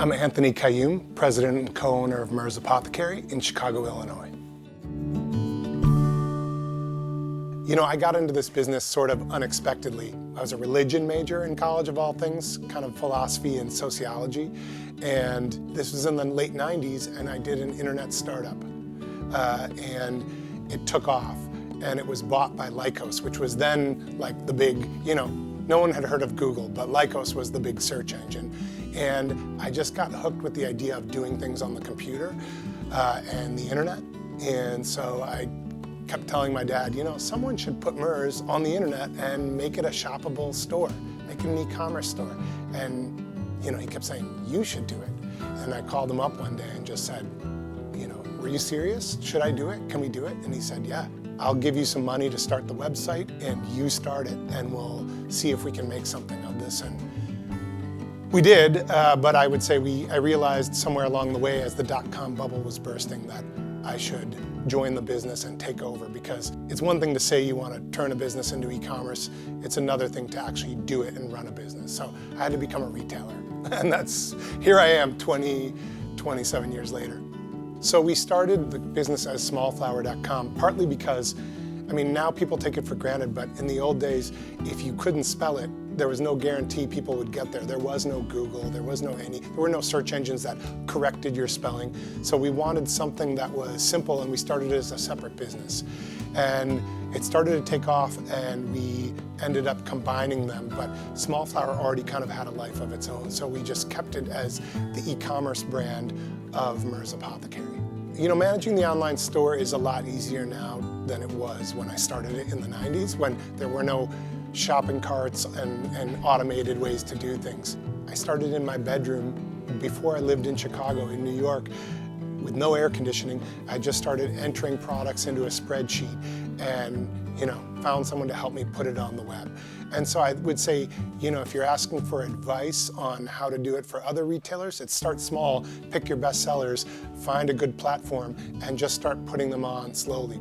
I'm Anthony Qaiyum, president and co-owner of Merz Apothecary in Chicago, Illinois. You know, I got into this business sort of unexpectedly. I was a religion major in college, of all things, kind of philosophy and sociology. And this was in the late 90s, and I did an internet startup. And it took off, and it was bought by Lycos, which was then like the big, no one had heard of Google, but Lycos was the big search engine. And I just got hooked with the idea of doing things on the computer and the internet. And so I kept telling my dad, someone should put Merz on the internet and make it a shoppable store, make it an e-commerce store. And he kept saying, you should do it. And I called him up one day and just said, were you serious? Should I do it? Can we do it? And he said, yeah, I'll give you some money to start the website and you start it and we'll see if we can make something of this. And we did, but I would say I realized somewhere along the way as the dot-com bubble was bursting that I should join the business and take over, because it's one thing to say you want to turn a business into e-commerce, it's another thing to actually do it and run a business. So I had to become a retailer, and here I am 27 years later. So we started the business as smallflower.com, partly because, now people take it for granted, but in the old days, if you couldn't spell it, there was no guarantee people would get there. There was no Google, there were no search engines that corrected your spelling. So we wanted something that was simple, and we started it as a separate business. And it started to take off, and we ended up combining them, but Small Flower already kind of had a life of its own, so we just kept it as the e-commerce brand of Merz Apothecary. Managing the online store is a lot easier now than it was when I started it in the 90s, when there were no shopping carts and automated ways to do things. I started in my bedroom before I lived in Chicago, in New York, with no air conditioning. I just started entering products into a spreadsheet and found someone to help me put it on the web. And so I would say, if you're asking for advice on how to do it for other retailers, it's start small, pick your best sellers, find a good platform, and just start putting them on slowly.